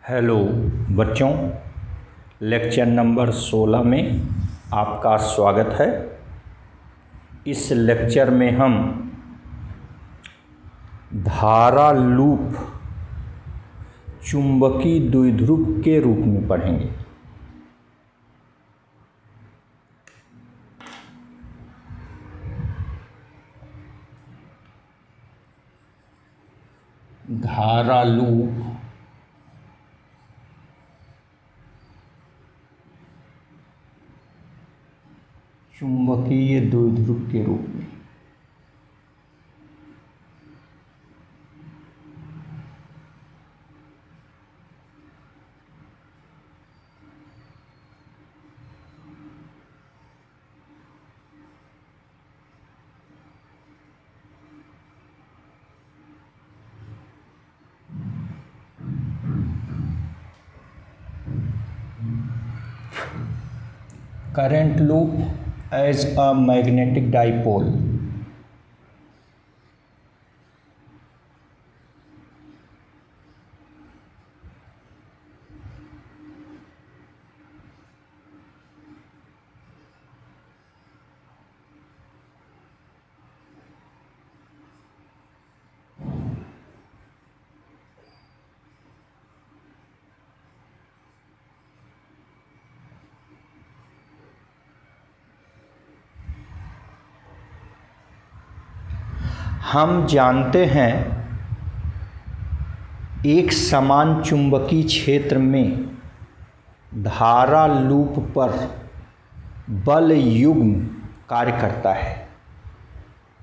Hello बच्चों, lecture number 16 में आपका स्वागत है। इस लेक्चर में हम धारा लूप चुंबकीय द्विध्रुव के रूप में पढ़ेंगे। धारा लूप चुंबकीय द्विध्रुव के रूप में। Current loop as a magnetic dipole. हम जानते हैं एक समान चुंबकीय क्षेत्र में धारा लूप पर बल युग्म कार्य करता है,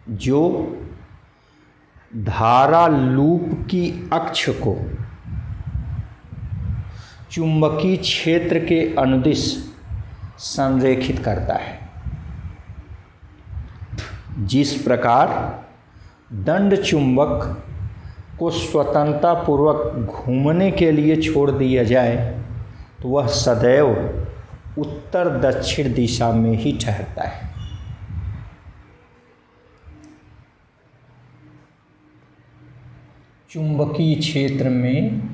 जो धारा लूप की अक्ष को चुंबकीय क्षेत्र के अनुदिश संरेखित करता है। जिस प्रकार दंड चुंबक को स्वतंत्रतापूर्वक घूमने के लिए छोड़ दिया जाए तो वह सदैव उत्तर दक्षिण दिशा में ही ठहरता है। चुंबकीय क्षेत्र में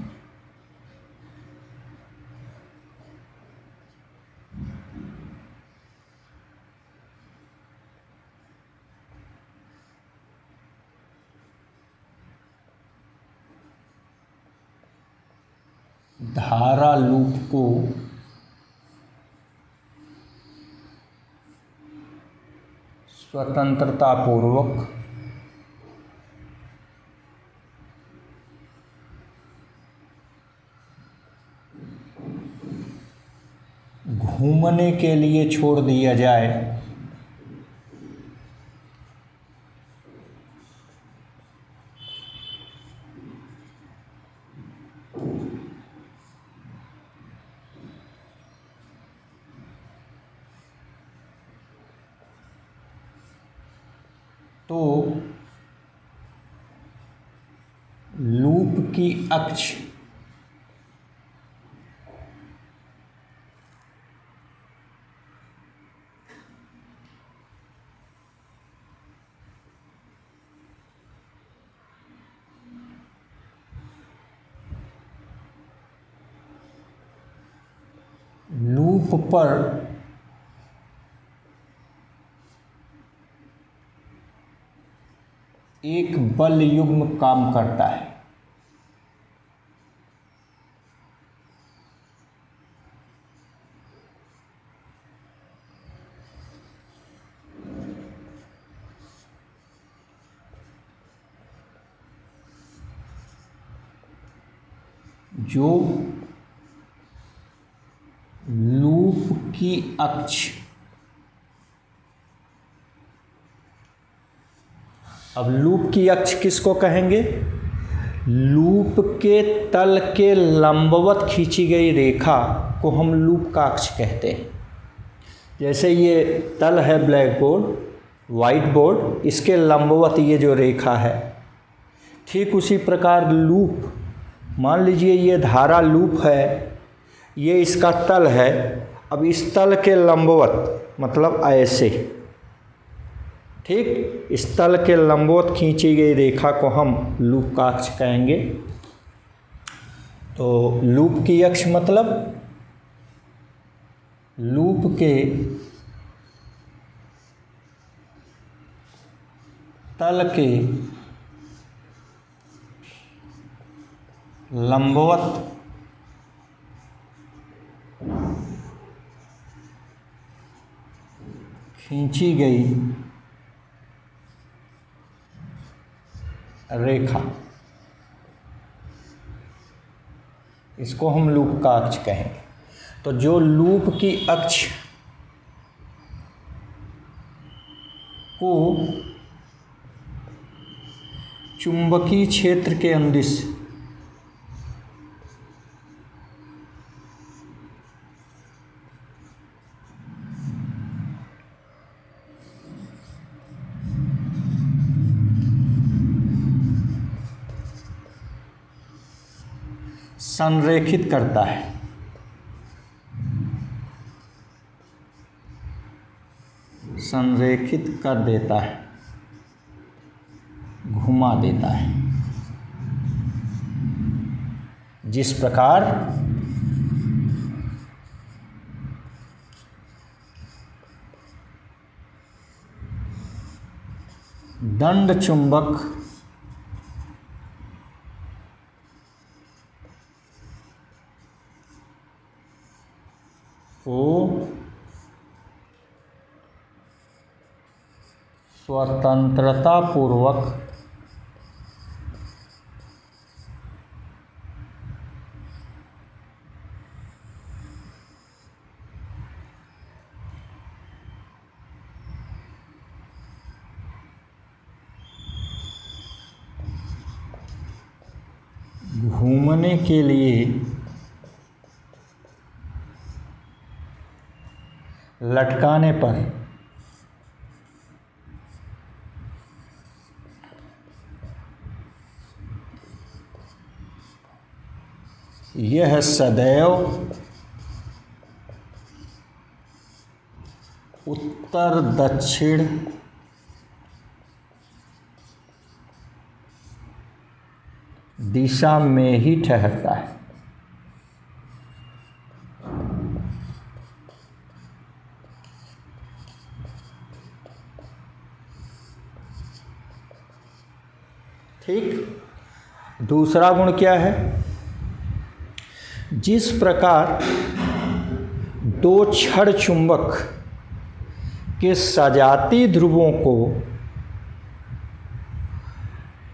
धारा लूप को स्वतंत्रतापूर्वक घूमने के लिए छोड़ दिया जाए तो लूप की अक्ष लूप पर एक बल युग्म काम करता है। जो लूप की अक्ष, अब लूप की अक्ष किसको कहेंगे? लूप के तल के लंबवत खींची गई रेखा को हम लूप का अक्ष कहते हैं। जैसे ये तल है ब्लैक बोर्ड, वाइट बोर्ड, इसके लंबवत ये जो रेखा है, ठीक उसी प्रकार लूप, मान लीजिए ये धारा लूप है, ये इसका तल है। अब इस तल के लंबवत मतलब ऐसे, ठीक, इस तल के लंबवत खींची गई रेखा को हम लूप का अक्ष कहेंगे। तो लूप की अक्ष मतलब लूप के तल के लंबवत खींची गई रेखा, इसको हम लूप का अक्ष कहेंगे। तो जो लूप की अक्ष को चुंबकीय क्षेत्र के अंदिश संरेखित करता है, संरेखित कर देता है, घुमा देता है। जिस प्रकार दंड चुंबक को स्वतंत्रता पूर्वक घूमने के लिए लटकाने पर यह सदैव उत्तर दक्षिण दिशा में ही ठहरता है। ठीक। दूसरा गुण क्या है? जिस प्रकार दो क्षण चुंबक के सजातीय ध्रुवों को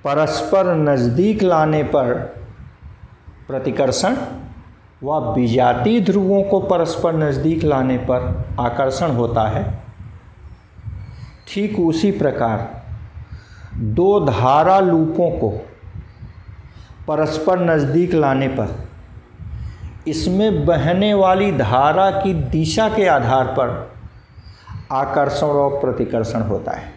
परस्पर नज़दीक लाने पर प्रतिकर्षण व विजातीय ध्रुवों को परस्पर नज़दीक लाने पर आकर्षण होता है, ठीक उसी प्रकार दो धारा लूपों को परस्पर नज़दीक लाने पर इसमें बहने वाली धारा की दिशा के आधार पर आकर्षण और प्रतिकर्षण होता है।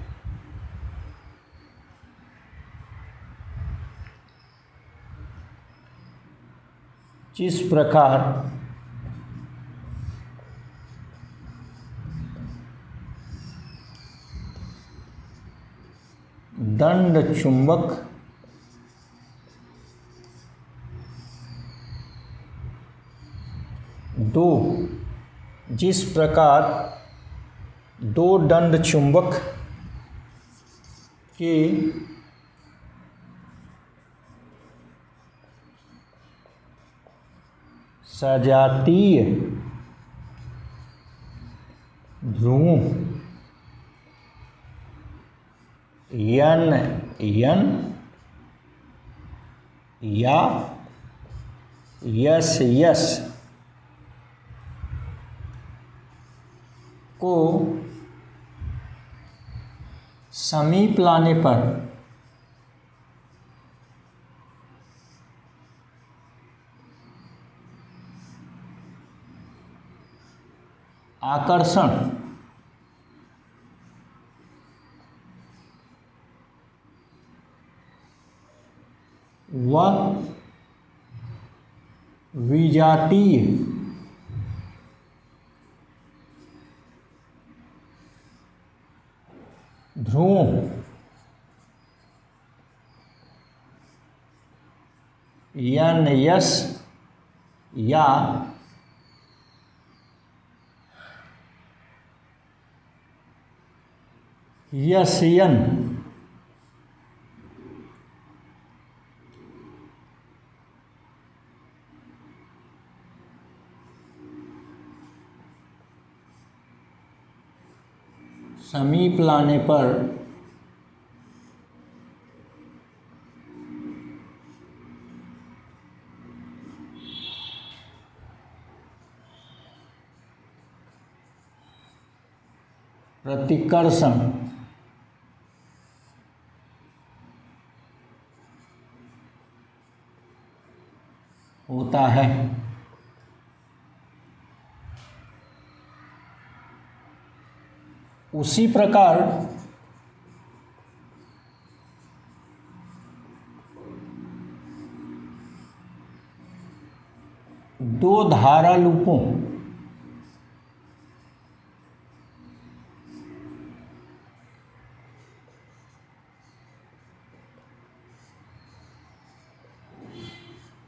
जिस प्रकार दंड चुंबक जिस प्रकार दो दंड चुंबक के सजातीय ध्रुवों यन या यस को समीप लाने पर आकर्षण व विजातीय ध्रुवों यन यस या यस्यन समीप लाने पर प्रतिकर्षण होता है। उसी प्रकार दो धारालूपों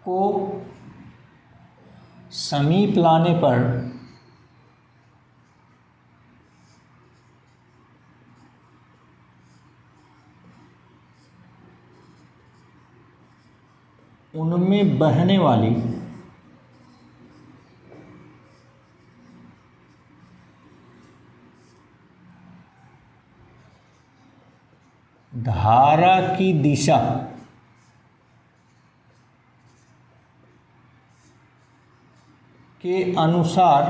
को समीप लाने पर उनमें बहने वाली धारा की दिशा के अनुसार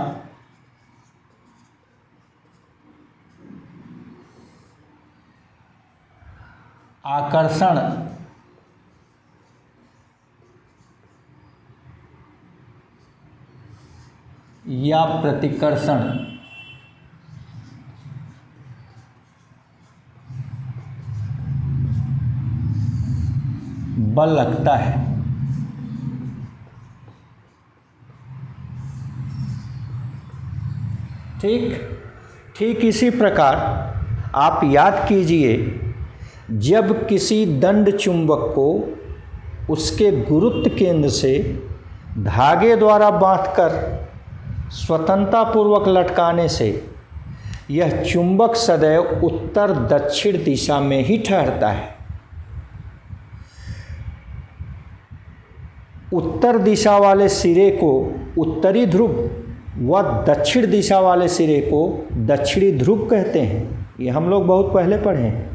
आकर्षण या प्रतिकर्षण बल लगता है। ठीक इसी प्रकार आप याद कीजिए, जब किसी दंड चुंबक को उसके गुरुत्व केंद्र से धागे द्वारा बांधकर स्वतंत्रतापूर्वक लटकाने से यह चुंबक सदैव उत्तर दक्षिण दिशा में ही ठहरता है। उत्तर दिशा वाले सिरे को उत्तरी ध्रुव व दक्षिण दिशा वाले सिरे को दक्षिणी ध्रुव कहते हैं। ये हम लोग बहुत पहले पढ़े हैं।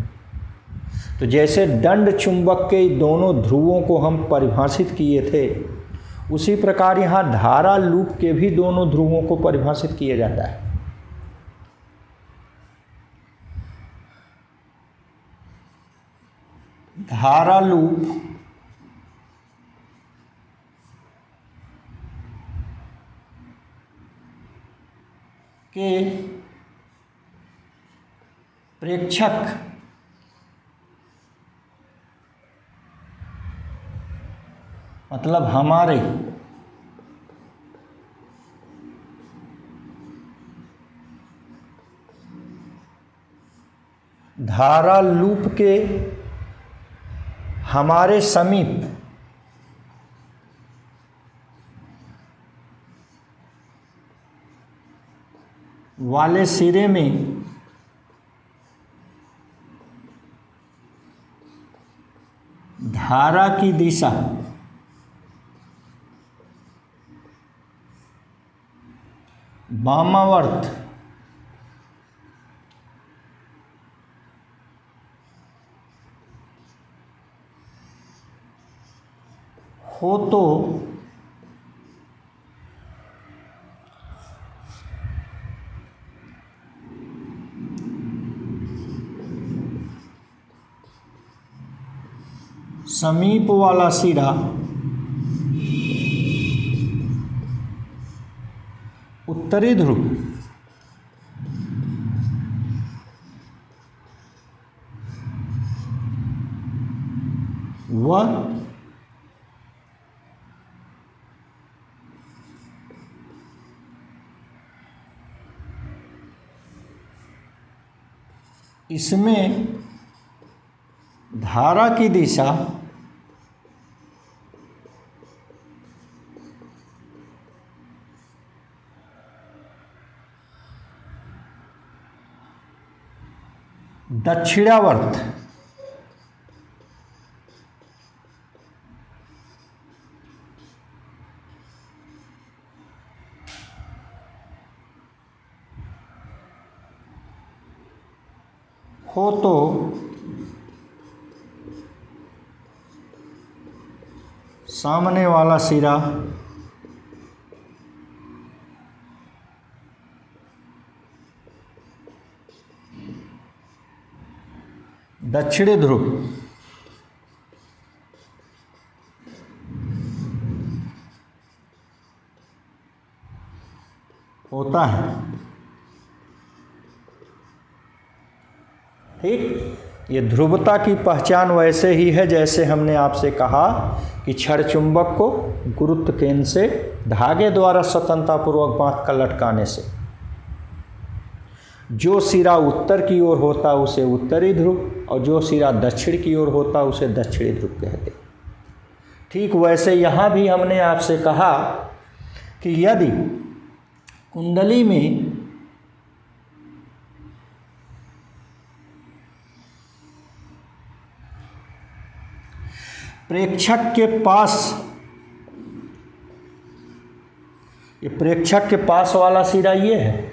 तो जैसे दंड चुंबक के दोनों ध्रुवों को हम परिभाषित किए थे, उसी प्रकार यहाँ धारा लूप के भी दोनों ध्रुवों को परिभाषित किया जाता है। धारा लूप के प्रेक्षक मतलब हमारे धारा लूप के हमारे समीप वाले सिरे में धारा की दिशा वामावर्त हो तो समीप वाला सिरा उत्तरी ध्रुव व इसमें धारा की दिशा दक्षिणावर्त हो तो सामने वाला सिरा दक्षिणी ध्रुव होता है। ठीक, ये ध्रुवता की पहचान वैसे ही है जैसे हमने आपसे कहा कि क्षण चुंबक को गुरुत्व केंद्र से धागे द्वारा स्वतंत्रतापूर्वक बांध कर लटकाने से जो सिरा उत्तर की ओर होता उसे उत्तरी ध्रुव और जो सिरा दक्षिण की ओर होता उसे दक्षिणी ध्रुव कहते। ठीक वैसे यहाँ भी हमने आपसे कहा कि यदि कुंडली में प्रेक्षक के पास, ये प्रेक्षक के पास वाला सिरा ये है,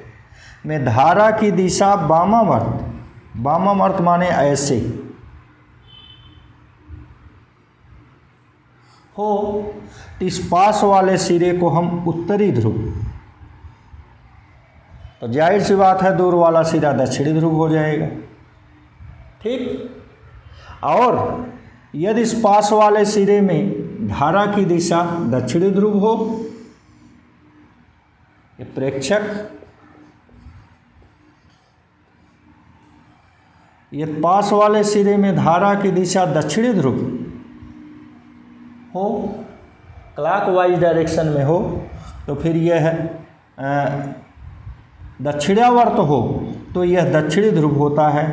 में धारा की दिशा वामावर्त, वामावर्त माने ऐसे हो, इस पास वाले सिरे को हम उत्तरी ध्रुव, तो जाहिर सी बात है दूर वाला सिरा दक्षिणी ध्रुव हो जाएगा। ठीक, और यदि इस पास वाले सिरे में धारा की दिशा दक्षिणी ध्रुव हो, ये प्रेक्षक, ये पास वाले सिरे में धारा की दिशा दक्षिणी ध्रुव हो, क्लॉकवाइज डायरेक्शन में हो, तो फिर यह दक्षिणावर्त हो तो यह दक्षिणी ध्रुव होता है,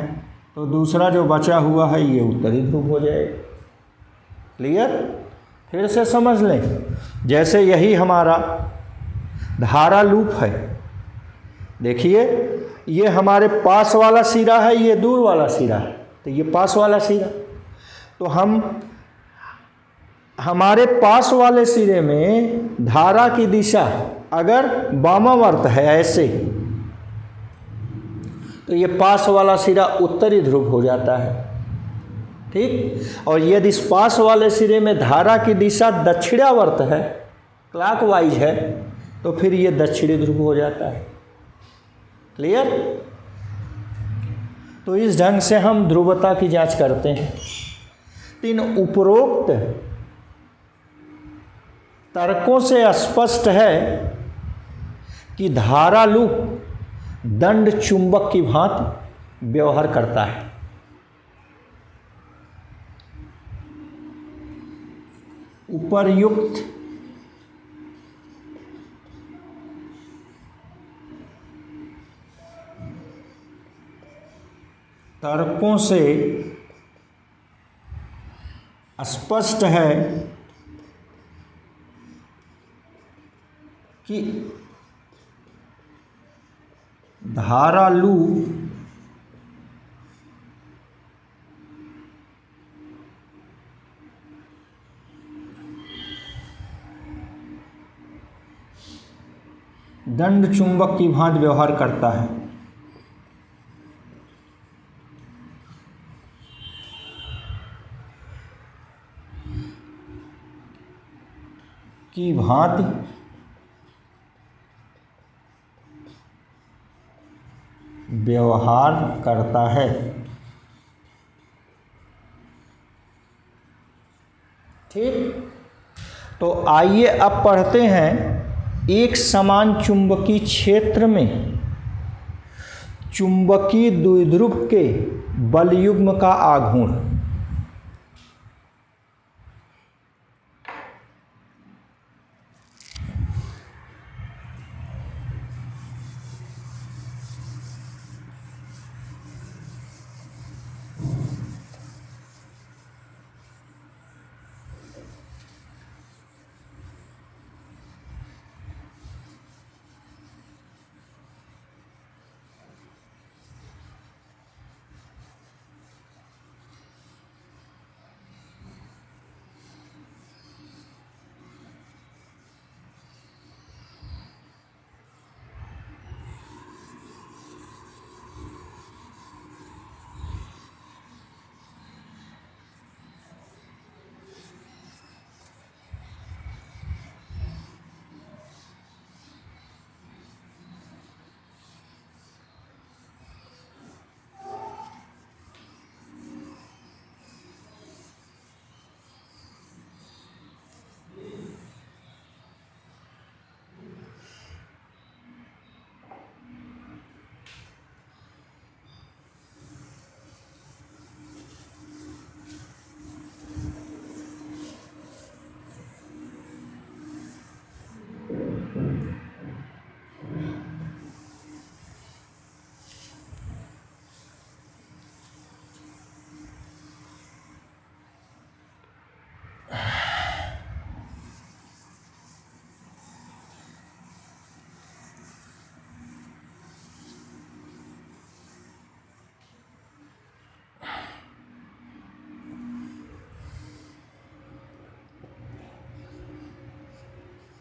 तो दूसरा जो बचा हुआ है ये उत्तरी ध्रुव हो जाएगा। क्लियर? फिर से समझ लें, जैसे यही हमारा धारा लूप है, देखिए ये हमारे पास वाला सिरा है, ये दूर वाला सिरा है, तो ये पास वाला सिरा, तो हम हमारे पास वाले सिरे में धारा की दिशा अगर वामावर्त है ऐसे, तो ये पास वाला सिरा उत्तरी ध्रुव हो जाता है। ठीक, और यदि इस पास वाले सिरे में धारा की दिशा दक्षिणावर्त है, क्लॉकवाइज है, तो फिर ये दक्षिणी ध्रुव हो जाता है। क्लियर? तो इस ढंग से हम ध्रुवता की जांच करते हैं। इन उपरोक्त तर्कों से स्पष्ट है कि धारा लूप दंड चुंबक की भांति व्यवहार करता है। उपर्युक्त तर्कों से स्पष्ट है कि धारा लूप दंड चुंबक की भांति व्यवहार करता है। की भांति व्यवहार करता है। ठीक, तो आइए अब पढ़ते हैं एक समान चुंबकीय क्षेत्र में चुंबकीय द्विध्रुव के बलयुग्म का आघूर्ण।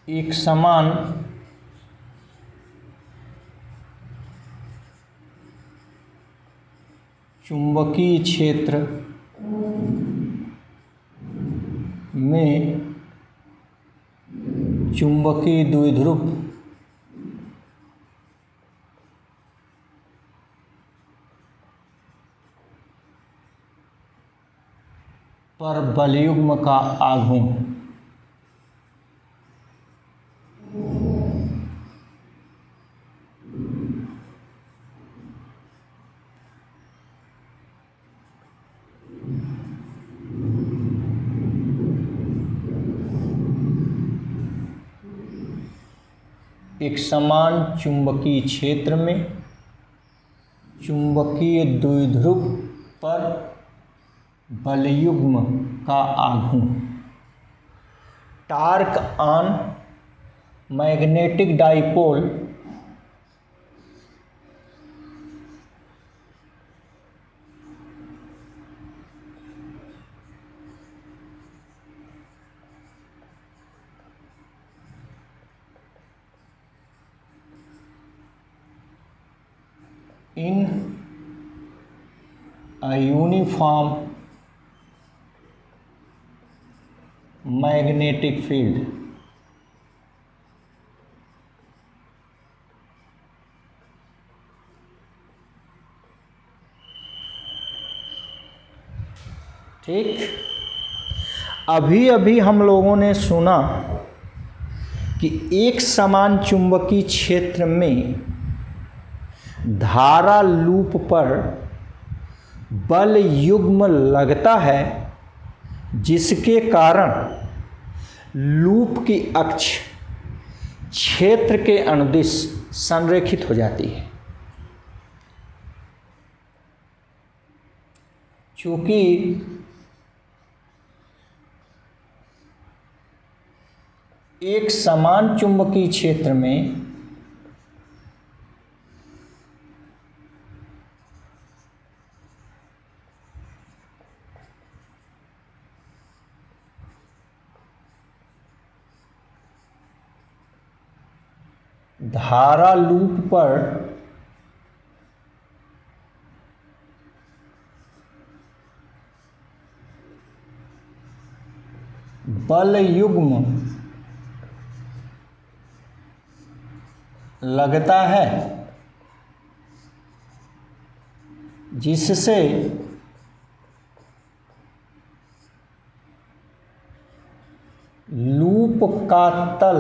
एक समान चुंबकीय क्षेत्र में चुंबकीय द्विध्रुव पर बलयुग्म का आघूर्ण एक समान चुंबकीय क्षेत्र में चुंबकीय द्विध्रुव पर बलयुग्म का आघूर्ण। Torque on magnetic dipole in a uniform magnetic field ठीक। अभी अभी हम लोगों ने सुना कि एक समान चुंबकीय क्षेत्र में धारा लूप पर बल युग्म लगता है, जिसके कारण लूप की अक्ष क्षेत्र के अनुदिश संरेखित हो जाती है। चूंकि एक समान चुंबकीय क्षेत्र में धारा लूप पर बल युग्म लगता है, जिससे लूप का तल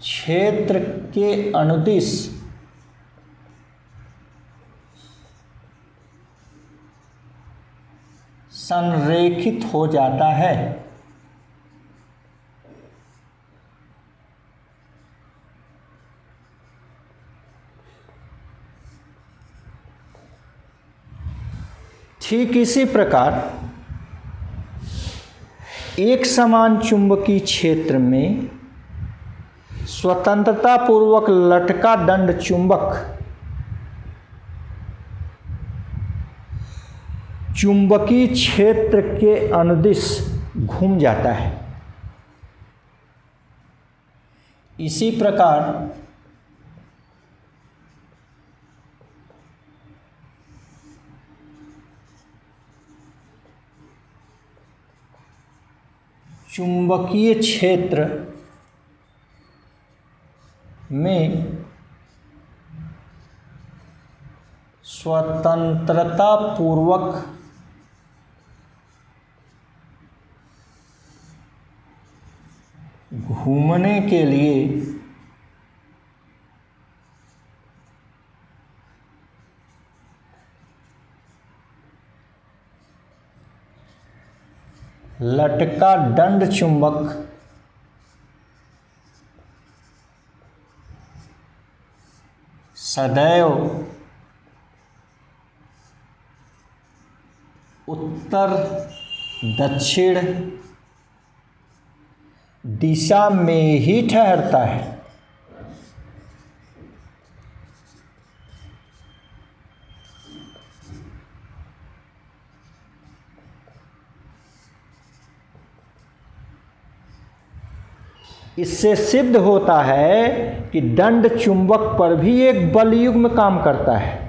क्षेत्र के अनुदिश संरेखित हो जाता है। ठीक इसी प्रकार एक समान चुंबकीय क्षेत्र में स्वतंत्रता पूर्वक लटका दंड चुंबक चुंबकीय क्षेत्र के अनुदिश घूम जाता है। इसी प्रकार चुंबकीय क्षेत्र में स्वतंत्रता पूर्वक घूमने के लिए लटका दंड चुंबक सदैव उत्तर दक्षिण दिशा में ही ठहरता है। इससे सिद्ध होता है कि दंड चुंबक पर भी एक बलयुग्म काम करता है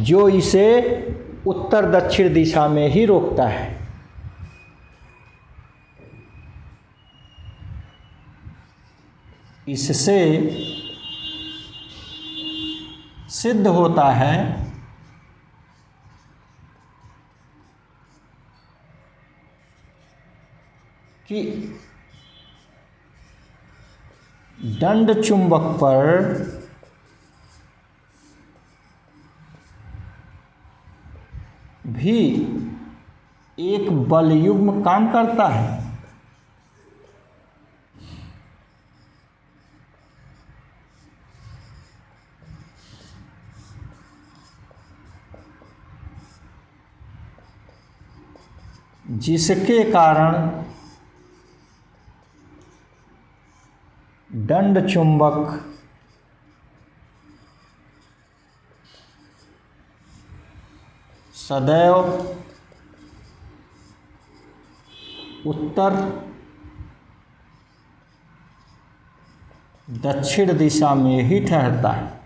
जो इसे उत्तर दक्षिण दिशा में ही रोकता है। इससे सिद्ध होता है कि दंड चुंबक पर भी एक बलयुग्म काम करता है। जिसके कारण दंड चुंबक सदैव उत्तर दक्षिण दिशा में ही ठहरता है।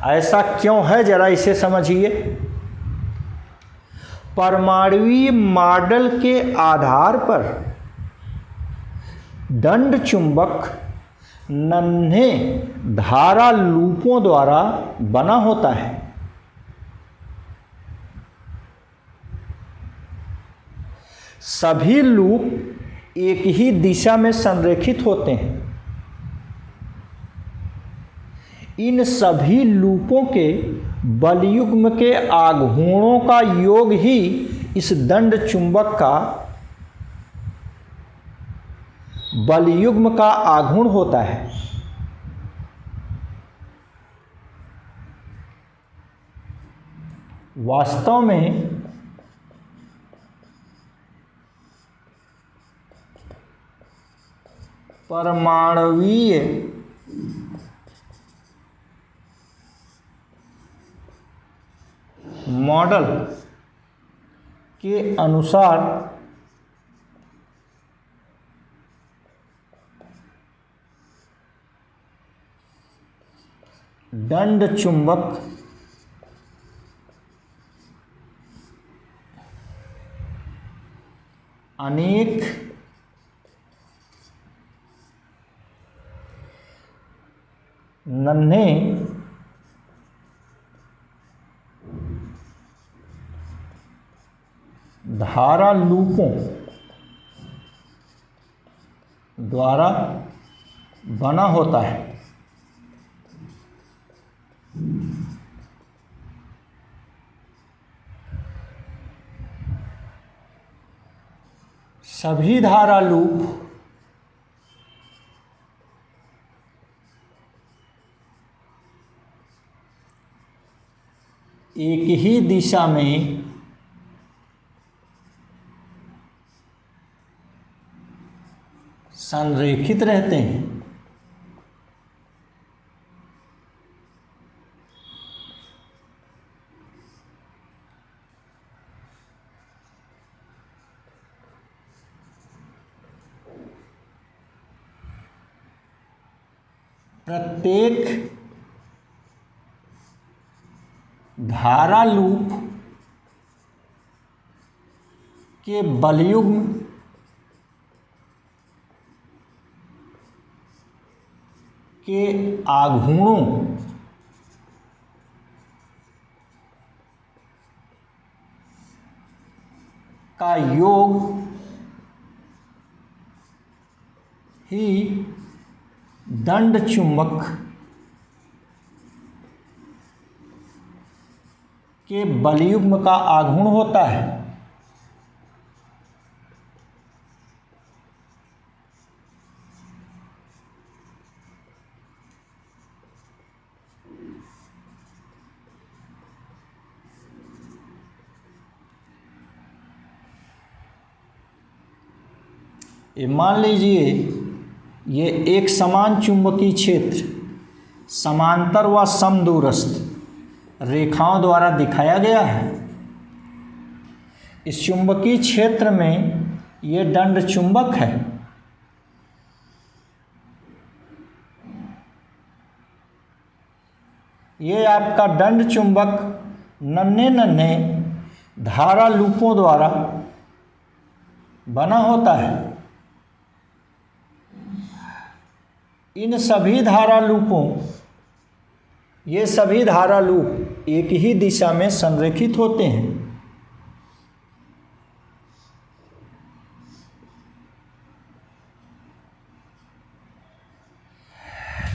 ऐसा क्यों है, जरा इसे समझिए। परमाणुवीय मॉडल के आधार पर दंड चुंबक नन्हे धारा लूपों द्वारा बना होता है। सभी लूप एक ही दिशा में संरेखित होते हैं। इन सभी लूपों के बलयुग्म के आघूर्णों का योग ही इस दंड चुंबक का बलयुग्म का आघूर्ण होता है। वास्तव में परमाणुवीय मॉडल के अनुसार दंड चुंबक अनेक नन्हे धारा लूपों द्वारा बना होता है। सभी धारा लूप एक ही दिशा में संरेखित रहते हैं। प्रत्येक धारा लूप के बलयुग्म के आघूर्णों का योग ही दंड चुंबक के बलयुग्म का आघूर्ण होता है। ये मान लीजिए ये एक समान चुंबकीय क्षेत्र समांतर व समदूरस्थ रेखाओं द्वारा दिखाया गया है। इस चुंबकीय क्षेत्र में ये दंड चुंबक है। ये आपका दंड चुंबक नन्हे नन्हे धारा लूपों द्वारा बना होता है। इन सभी धारा लूपों, ये सभी धारा लूप एक ही दिशा में संरेखित होते हैं।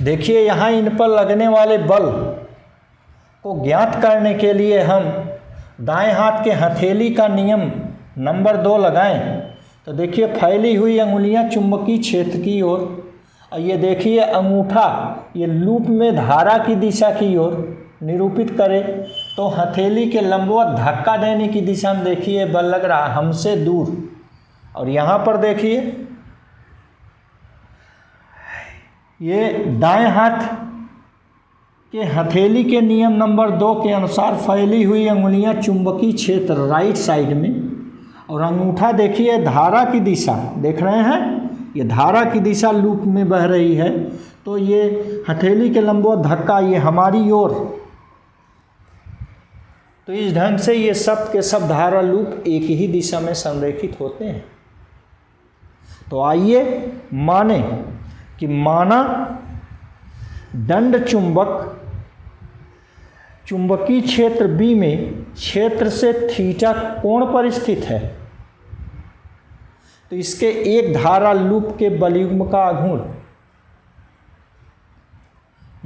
देखिए यहाँ इन पर लगने वाले बल को ज्ञात करने के लिए हम दाएं हाथ के हथेली का नियम नंबर 2 लगाएं तो देखिए फैली हुई अंगुलियां चुंबकीय क्षेत्र की ओर, और ये देखिए अंगूठा ये लूप में धारा की दिशा की ओर निरूपित करे तो हथेली के लंबवत धक्का देने की दिशा में देखिए बल लग रहा है हमसे दूर। और यहाँ पर देखिए ये दाएं हाथ के हथेली के नियम नंबर 2 के अनुसार फैली हुई अंगुलियां चुंबकीय क्षेत्र राइट साइड में, और अंगूठा देखिए धारा की दिशा देख रहे हैं, ये धारा की दिशा लूप में बह रही है तो ये हथेली के लंबवत धक्का ये हमारी ओर। तो इस ढंग से ये सब के सब धारा लूप एक ही दिशा में संरेखित होते हैं। तो आइए माने कि माना दंड चुंबक चुंबकीय क्षेत्र B में क्षेत्र से थीटा कोण पर स्थित है, तो इसके एक धारा लूप के बलयुग्म का आघूर्ण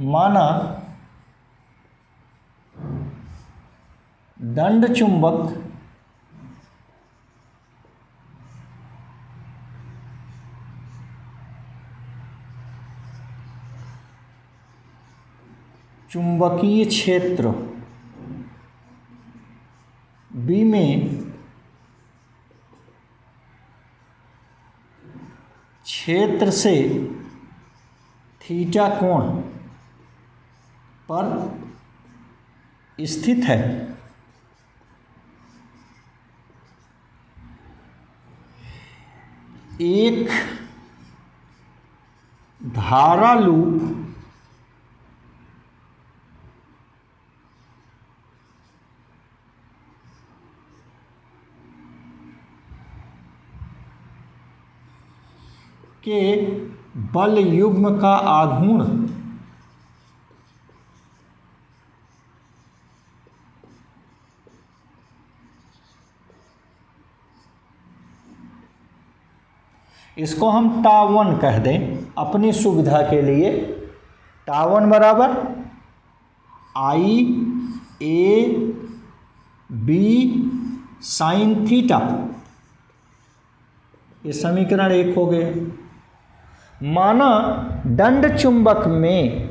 माना दंड चुंबक चुंबकीय क्षेत्र B में क्षेत्र से थीटा कोण पर स्थित है। एक धारा लूप के बल युग्म का आघूर्ण इसको हम टावन कह दें अपनी सुविधा के लिए। टावन बराबर आई ए बी साइन थीटा, ये समीकरण 1 हो गया। माना दंड चुंबक में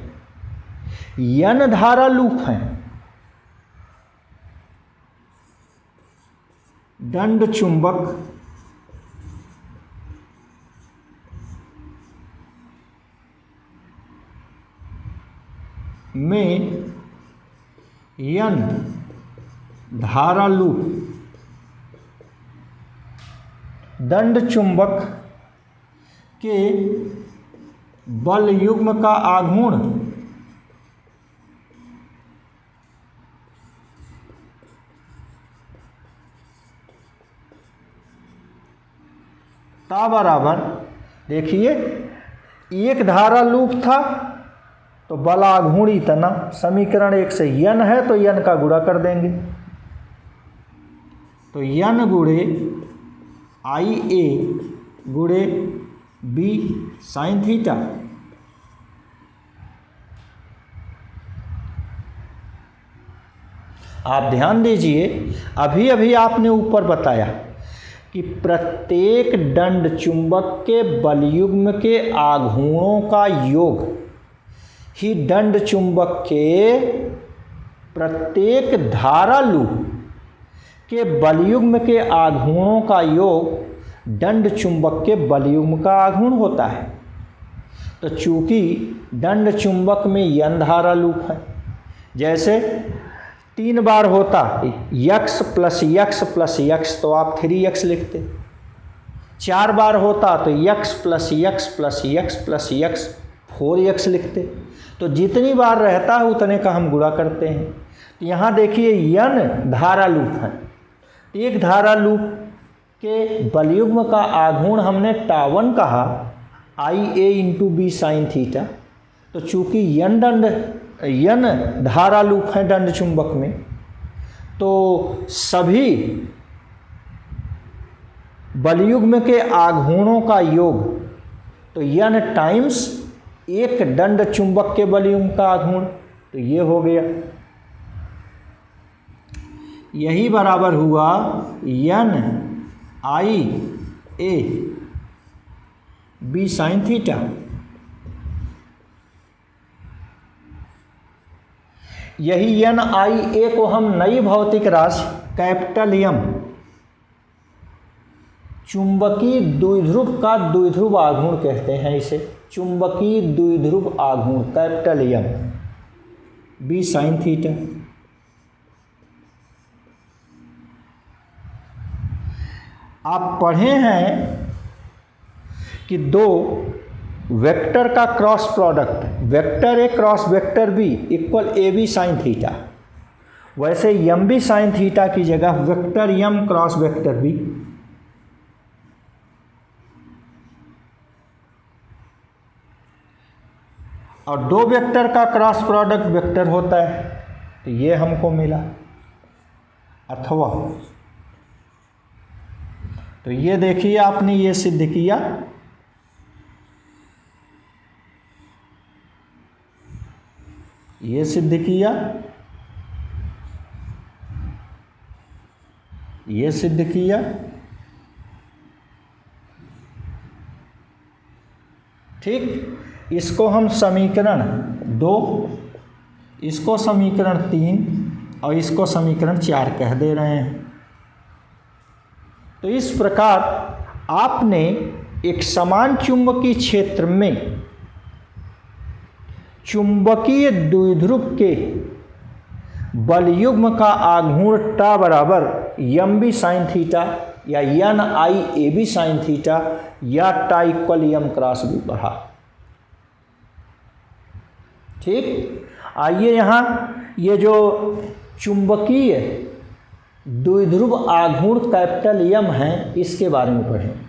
n धारा लूप हैं, दंड चुंबक में n धारा लूप दंड चुंबक के बल युग्म का आघूर्ण ता बराबर देखिए एक धारा लूप था तो बल आघूर्ण इतना, समीकरण 1 से n है तो n का गुणा कर देंगे तो n गुणे आई ए गुणे बी साइन थीटा। आप ध्यान दीजिए अभी अभी आपने ऊपर बताया कि प्रत्येक दंड चुंबक के बलयुग्म के आघूर्णों का योग ही दंड चुंबक के प्रत्येक धारा लूप के बलयुग्म के आघूर्णों का योग दंड चुंबक के बलयुग्म का आघूर्ण होता है। तो चूंकि दंड चुंबक में यन धारा लूप है, जैसे 3 बार होता x plus x plus x तो आप 3x लिखते, 4 बार होता तो x plus x plus x plus x 4x लिखते। तो जितनी बार रहता है उतने का हम गुणा करते हैं। तो यहाँ देखिए यन धारा लूप है, एक धारा लूप के बलयुग्म का आघूर्ण हमने टावन कहा IA into B sine theta. तो चूंकि यन धारा लूप है दंड चुंबक में, तो सभी बलयुग्म के आघूर्णों का योग, तो यन टाइम्स एक दंड चुंबक के बलयुग्म का आघूर्ण, तो ये हो गया, यही बराबर हुआ यन IA बी साइन थीटा। यही यन IA को हम नई भौतिक राशि कैपिटल एम चुंबकीय द्विध्रुव का द्विध्रुव आघूर्ण कहते हैं, इसे चुंबकीय द्विध्रुव आघूर्ण capital M B sine theta. आप पढ़े हैं कि दो वेक्टर का cross product, vector A cross vector B equal A B sine theta, वैसे एम बी साइन थीटा की जगह vector M cross vector B. और दो वेक्टर का क्रॉस प्रोडक्ट वेक्टर होता है, तो ये हमको मिला। अथवा तो ये देखिए आपने ये सिद्ध किया, ये सिद्ध किया, ये सिद्ध किया, ठीक। इसको हम समीकरण 2, इसको समीकरण 3 और इसको समीकरण 4 कह दे रहे हैं। तो इस प्रकार आपने एक समान चुंबकीय क्षेत्र में चुंबकीय द्विध्रुव के बलयुग्म का आघूर्ण टा बराबर एम बी साइन थीटा या यन आई ए बी साइन थीटा या टा इक्वल एम क्रॉस बी पढ़ा, ठीक। आइए यहाँ ये जो चुंबकीय द्विध्रुव आघूर्ण कैपिटल एम है इसके बारे में पढ़ें।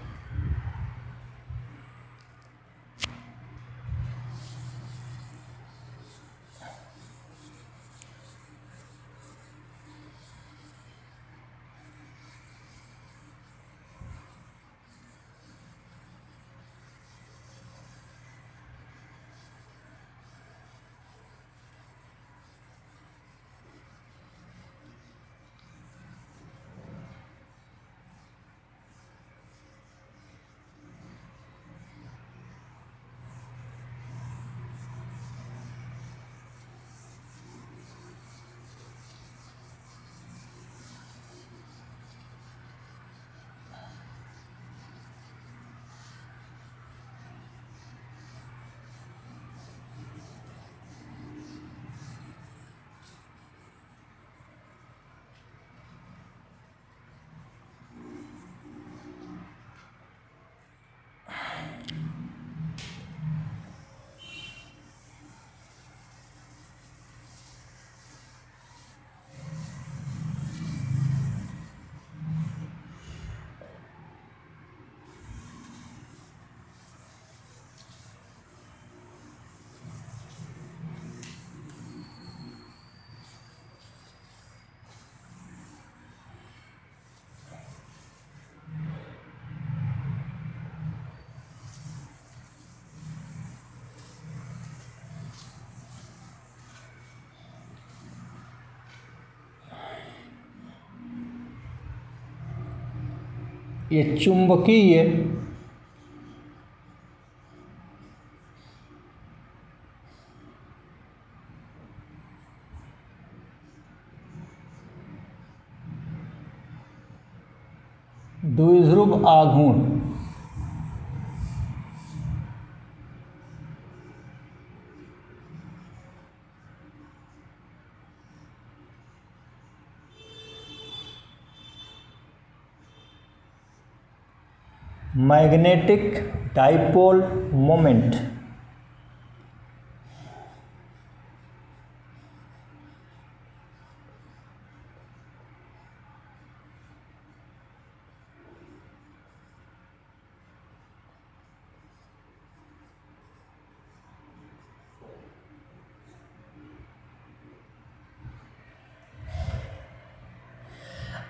ये चुंबकीय द्विध्रुव आघूर्ण मैग्नेटिक डाइपोल मोमेंट।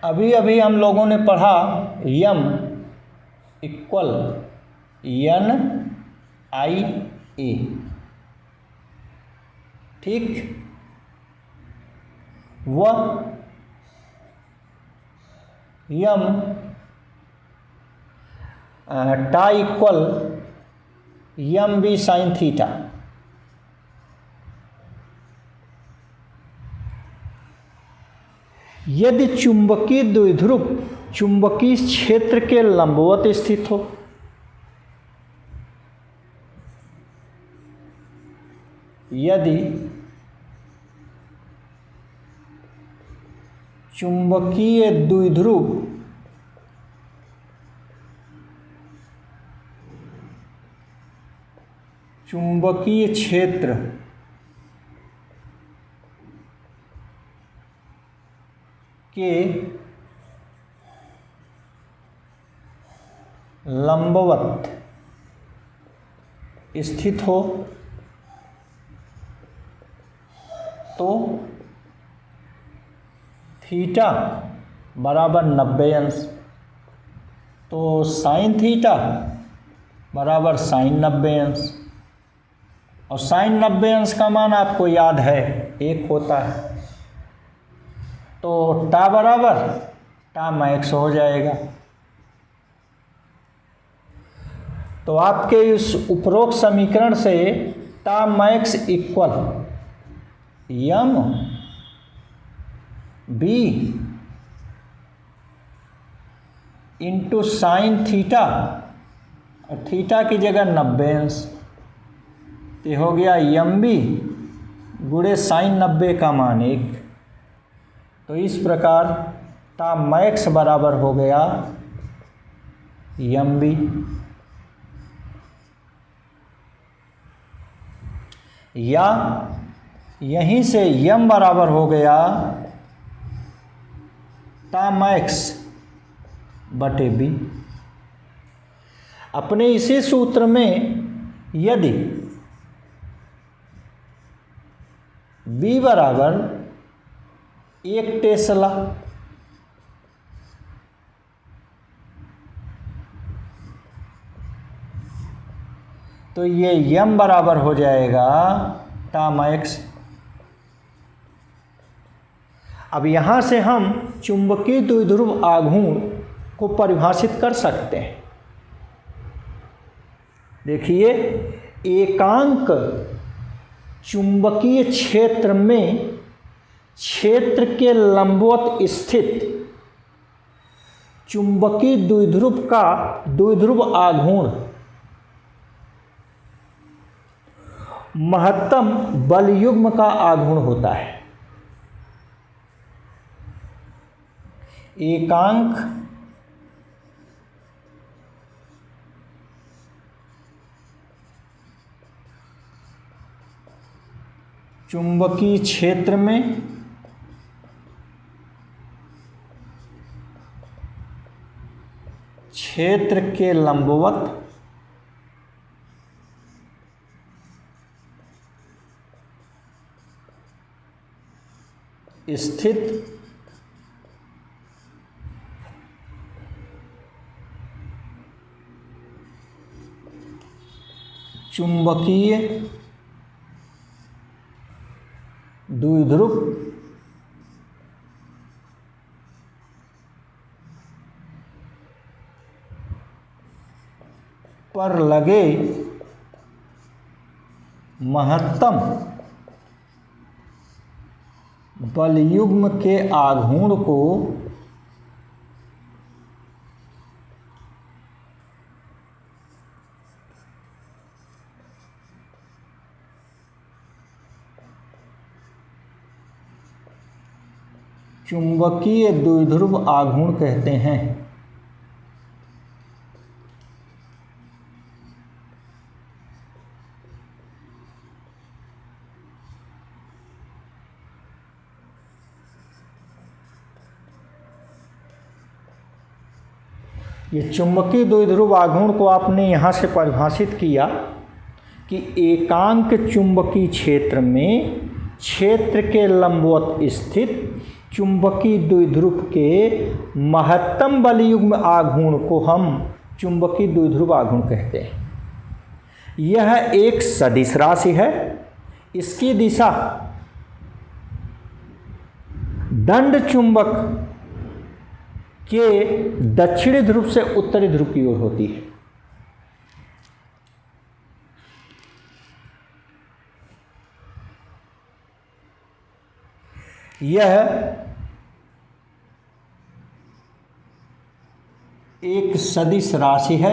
अभी अभी हम लोगों ने पढ़ा यम इक्वल एन आई ए, ठीक। वह यम टा equal M B sine theta. यदि चुंबकीय द्विध्रुव चुंबकीय क्षेत्र के लंबवत स्थित हो, यदि चुंबकीय द्विध्रुव चुंबकीय क्षेत्र के लंबवत स्थित हो तो थीटा बराबर 90 अंश, तो साइन थीटा बराबर साइन 90 अंश। और साइन 90 अंश का मान आपको याद है 1 होता है, तो टा बराबर टा मैक्स हो जाएगा। तो आपके इस उपरोक्त समीकरण से टा max equal M B into sine theta, और थीटा की जगह 90 अंश, तो हो गया यम बी गुणे साइन 90 का मान 1। तो इस प्रकार टा मैक्स बराबर हो गया यम बी, या यहीं से यम बराबर हो गया टा मैक्स बटे बी। अपने इसी सूत्र में यदि बी बराबर 1 टेस्ला, तो ये यम बराबर हो जाएगा टा मैक्स। अब यहाँ से हम चुंबकीय द्विध्रुव आघूर्ण को परिभाषित कर सकते हैं। देखिए, एकांक चुंबकीय क्षेत्र में क्षेत्र के लंबवत स्थित चुंबकीय द्विध्रुव का द्विध्रुव आघूर्ण महत्तम बल युग्म का आघूर्ण होता है। एकांक चुंबकीय क्षेत्र में क्षेत्र के लंबवत स्थित चुंबकीय द्विध्रुव पर लगे महत्तम बल युग्म के आघूर्ण को चुंबकीय द्विध्रुव आघूर्ण कहते हैं। ये चुंबकीय द्विध्रुव आघूर्ण को आपने यहाँ से परिभाषित किया कि एकांक चुंबकीय क्षेत्र में क्षेत्र के लंबवत स्थित चुंबकीय द्विध्रुव के महत्तम बलयुग्म आघूर्ण को हम चुंबकीय द्विध्रुव आघूर्ण कहते हैं। यह एक सदिश राशि है। इसकी दिशा दंड चुंबक के दक्षिणी ध्रुव से उत्तरी ध्रुव की ओर होती है। यह एक सदिश राशि है।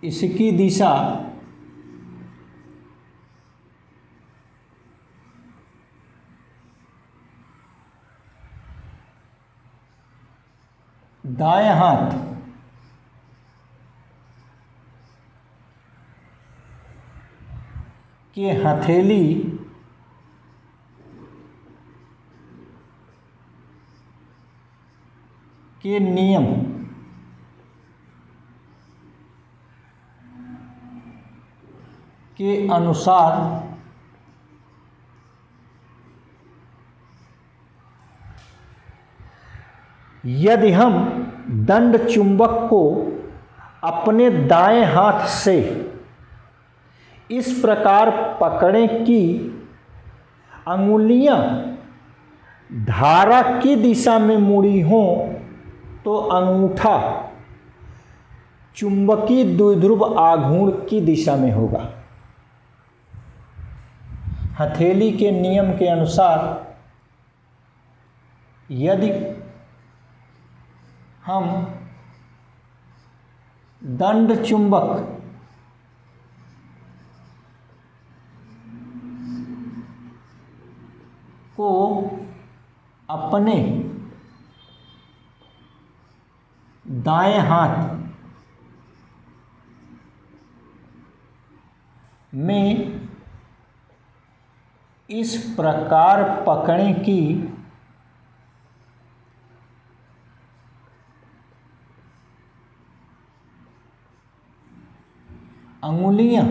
इसकी दिशा दाएं हाथ के हथेली के नियम के अनुसार यदि हम दंड चुंबक को अपने दाएं हाथ से इस प्रकार पकड़ें कि अंगुलियां धारा की दिशा में मुड़ी हों, तो अंगूठा चुंबकीय द्विध्रुव आघूर्ण की दिशा में होगा। हथेली के नियम के अनुसार यदि हम दंड चुंबक को अपने दाएं हाथ में इस प्रकार पकड़ें कि अंगुलियां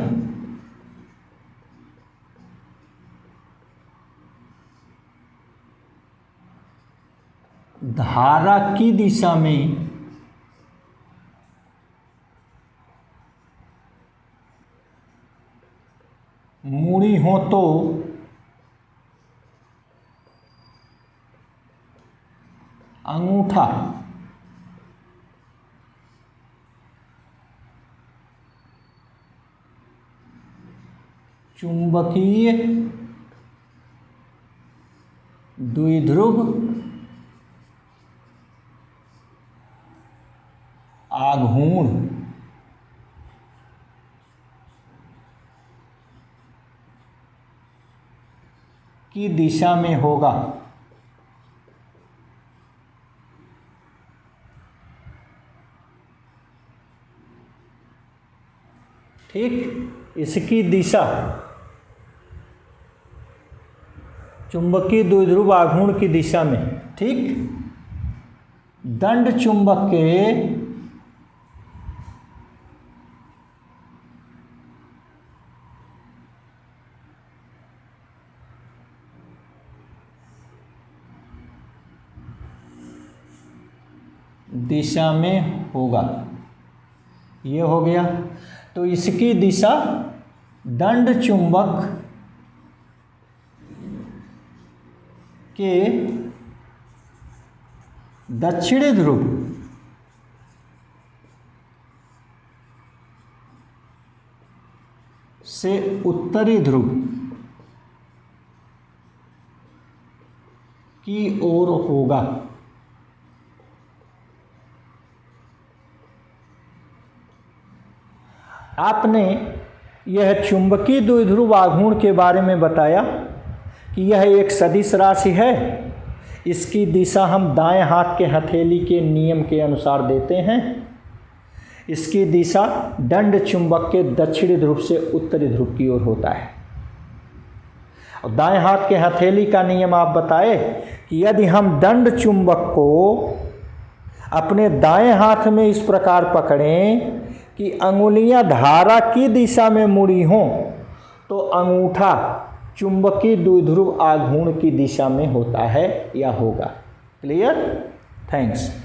धारा की दिशा में मुड़ी हो, तो अंगूठा चुंबकीय द्विध्रुव आघूर्ण की दिशा में होगा। ठीक, इसकी दिशा चुंबकीय द्विध्रुव आघूर्ण की दिशा में। ठीक, दंड चुंबक के दिशा में होगा। ये हो गया। तो इसकी दिशा दंड चुंबक के दक्षिणी ध्रुव से उत्तरी ध्रुव की ओर होगा। आपने यह चुंबकीय द्विध्रुव आघूर्ण के बारे में बताया कि यह एक सदिश राशि है। इसकी दिशा हम दाएं हाथ के हथेली के नियम के अनुसार देते हैं। इसकी दिशा दंड चुंबक के दक्षिणी ध्रुव से उत्तरी ध्रुव की ओर होता है। और दाएं हाथ के हथेली का नियम आप बताए कि यदि हम दंड चुंबक को अपने दाएं हाथ में इस प्रकार पकड़ें कि अंगुलियां धारा की दिशा में मुड़ी हों तो अंगूठा चुंबकीय द्विध्रुव आघूर्ण की दिशा में होता है या होगा। क्लियर? थैंक्स।